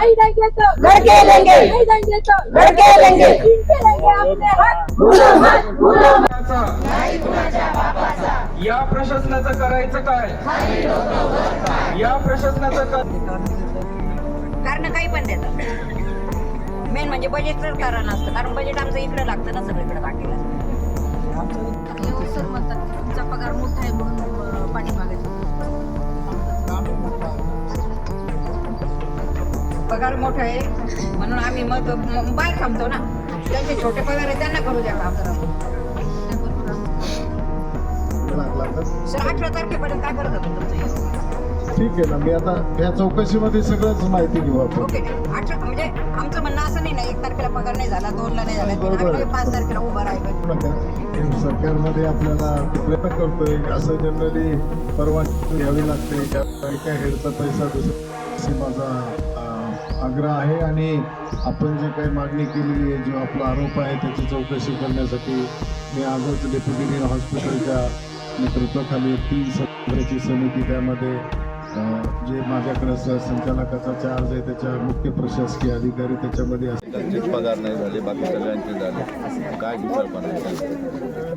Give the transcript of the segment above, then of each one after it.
नहीं देंगे तो लड़के लेंगे, नहीं देंगे तो लड़के लेंगे, इनके लेंगे अपने हक, भूलो मत, भूलो मत। नाही कुणाच्या बापाचा या प्रशासनाचं करायचं काय? या प्रशासनाचं कारण काही पण देतात. मेन म्हणजे बजेटचं कारण असतं, कारण बजेट आमचं इकडे लागतं ना सगळीकडे बाकीला. सर म्हणतात तुमचा पगार मोठा आहे म्हणून पाठीमागे पगार मोठा आहे म्हणून आम्ही मग बाहेर थांबतो ना. त्यांचे छोटे पगार आहे त्यांना करू द्या काम. सर 18 तारखेपर्यंत काय करत होतं तुमचं? ठीक आहे ना, मी आता या चौकशीमध्ये सगळंच माहिती घेऊ आपण. ओके. 18 म्हणजे आमचं म्हणणं असं नाही ना 1 तारखेला पगार नाही झाला, 2ला नाही झाला, 5 तारखेला उभा राहिलं. सरकारमध्ये आपल्याला प्रयत्न करतोय असं जनरली परवानगी घ्यावी लागते. एका हेडचा पैसा दुसरा माझा आग्रह आहे आणि आपण जे काही मागणी केलेली आहे, जो आपला आरोप आहे त्याची चौकशी करण्यासाठी मी आजच डेप्युटी डीन हॉस्पिटलच्या नेतृत्वाखाली 3 सदस्याची समिती, त्यामध्ये जे माझ्याकडे संचालकाचा चार्ज आहे त्याच्या मुख्य प्रशासकीय अधिकारी त्याच्यामध्ये असतात. पगार नाही झाले, बाकी सगळ्यांचे झाले, काय विचार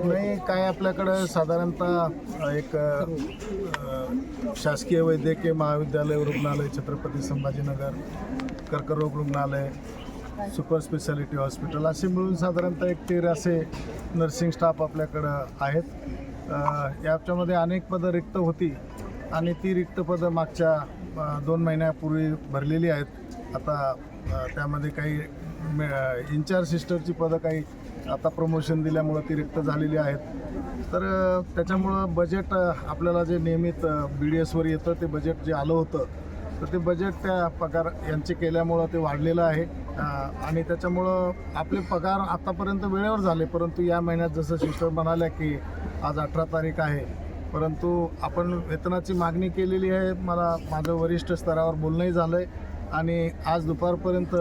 नाही. काय आपल्याकडं साधारणतः एक शासकीय वैद्यकीय महाविद्यालय रुग्णालय, छत्रपती संभाजीनगर कर्करोग रुग्णालय, सुपर स्पेशालिटी हॉस्पिटल असे मिळून साधारणतः एक 13 नर्सिंग स्टाफ आपल्याकडं आहेत. याच्यामध्ये अनेक पदं रिक्त होती आणि ती रिक्त पदं मागच्या 2 महिन्यापूर्वी भरलेली आहेत. आता त्यामध्ये काही इन्चार्ज सिस्टरची पदं काही आता प्रमोशन दिल्यामुळं ती रिक्त झालेली आहेत. तर त्याच्यामुळं बजेट आपल्याला जे नियमित BDSवर येतं ते बजेट जे आलं होतं तर ते बजेट त्या पगार यांचे केल्यामुळं ते वाढलेलं आहे आणि त्याच्यामुळं आपले पगार आतापर्यंत वेळेवर झाले. परंतु या महिन्यात जसं सिस्टर म्हणाल्या की आज 18 तारीख आहे, परंतु आपण वेतनाची मागणी केलेली आहे. माझं वरिष्ठ स्तरावर बोलणंही झालं आहे आणि आज दुपारपर्यंत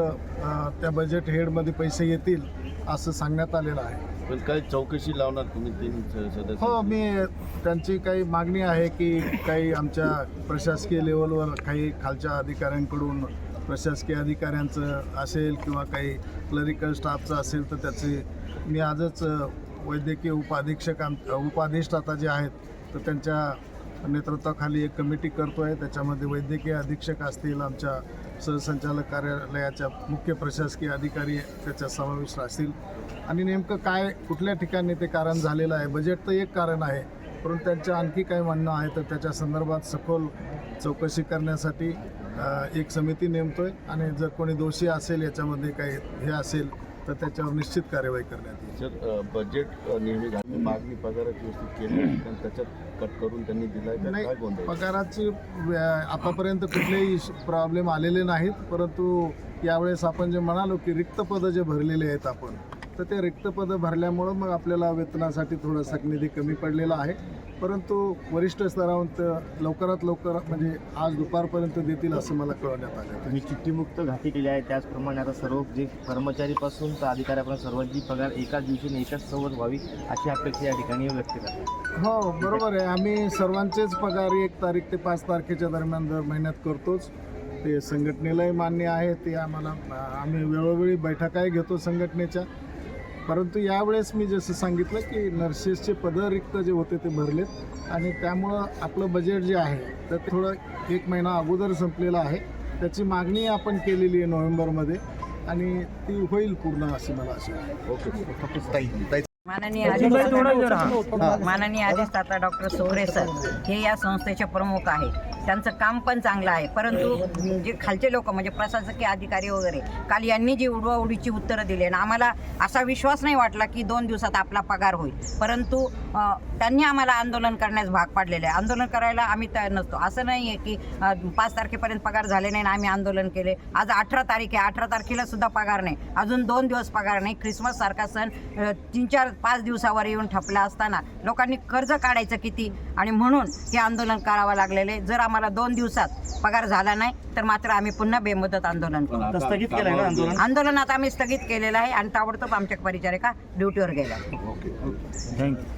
त्या बजेट हेडमध्ये पैसे येतील असं सांगण्यात आलेलं आहे. पण काही चौकशी लावणार तुम्ही 3 सदस्य? हो, मी त्यांची काही मागणी आहे की काही आमच्या प्रशासकीय लेवलवर काही खालच्या अधिकाऱ्यांकडून प्रशासकीय अधिकाऱ्यांचं असेल किंवा काही क्लरिकल स्टाफचं असेल तर त्याचे मी आजच वैद्यकीय उपाधिष्ठाता जे आहेत तर त्यांच्या नेतृत्वाखाली एक कमिटी करतो आहे. त्याच्यामध्ये वैद्यकीय अधीक्षक असतील, आमच्या सहसंचालक कार्यालयाच्या मुख्य प्रशासकीय अधिकारी त्याच्या समावेश असतील आणि नेमकं काय कुठल्या ठिकाणी ते कारण झालेलं आहे. बजेट तर एक कारण आहे, परंतु त्यांचं आणखी काही म्हणणं आहे तर त्याच्या संदर्भात सखोल चौकशी करण्यासाठी एक समिती नेमतो आहे आणि जर कोणी दोषी असेल याच्यामध्ये काही हे असेल तर त्याच्यावर निश्चित कार्यवाही करण्यात येईल. सर, बजेट नेहमी मागणी पगाराची व्यवस्थित केली पण त्याच्यात कट करून त्यांनी दिलाय नाही. काय गोंधळ? पगाराची आतापर्यंत कुठलेही प्रॉब्लेम आलेले नाहीत, परंतु यावेळेस आपण जे म्हणालो की रिक्त पदं जे भरलेले आहेत आपण तर ते रिक्त पदं भरल्यामुळं मग आपल्याला वेतनासाठी थोडासा निधी कमी पडलेला आहे. परंतु वरिष्ठ स्तरावर लवकरात लवकर म्हणजे आज दुपारपर्यंत देतील असं मला कळवण्यात आलं. तुम्ही चिठ्ठीमुक्त घाटी केली आहे, त्याचप्रमाणे आता सर्व जे कर्मचारीपासून तर अधिकाऱ्यापर्यंत सर्वांची पगार एकाच दिवशी एकाच सोबत व्हावी अशी अपेक्षा या ठिकाणी व्यक्त करतात. हो, बरोबर आहे. आम्ही सर्वांचेच पगार 1 तारीख ते 5 तारखेच्या दरम्यान दर महिन्यात करतोच. ते संघटनेलाही मान्य आहे. ते आम्ही वेळोवेळी बैठकाही घेतो संघटनेच्या. परंतु यावेळेस मी जसं सांगितलं की नर्सेसचे पदं रिक्त जे होते ते भरलेत आणि त्यामुळं आपलं बजेट जे आहे तर ते थोडं 1 महिना अगोदर संपलेलं आहे. त्याची मागणी आपण केलेली आहे नोव्हेंबरमध्ये आणि ती होईल पूर्ण अशी मला अशी आहे. ओके. माननीय अधिष्ठाता डॉक्टर सोरे सर हे या संस्थेचे प्रमुख आहे. त्यांचं काम पण चांगलं आहे, परंतु जे खालचे लोक म्हणजे प्रशासकीय अधिकारी वगैरे काल यांनी जी उडवाउडीची उत्तरं दिली आणि आम्हाला असा विश्वास नाही वाटला की 2 दिवसात आपला पगार होईल. परंतु त्यांनी आम्हाला आंदोलन करण्यास भाग पाडलेलं आहे. आंदोलन करायला आम्ही तयार नसतो. असं नाही आहे की 5 तारखेपर्यंत पगार झाले नाही आणि आम्ही आंदोलन केले. आज 18 तारीख आहे, 18 तारखेला सुद्धा पगार नाही, अजून 2 दिवस पगार नाही. ख्रिसमस सारखा सण 3-4-5 दिवसावर येऊन ठपला असताना लोकांनी कर्ज काढायचं किती आणि म्हणून हे आंदोलन करावं लागलेले. जर आम्हाला 2 दिवसात पगार झाला नाही तर मात्र आम्ही पुन्हा बेमुदत आंदोलन करू. स्थगित केलं ना आंदोलन? आंदोलनात आम्ही स्थगित केलेलं आहे आणि ताबडतोब आमच्या परिचारिका ड्युटीवर गेल्या. थँक्यू.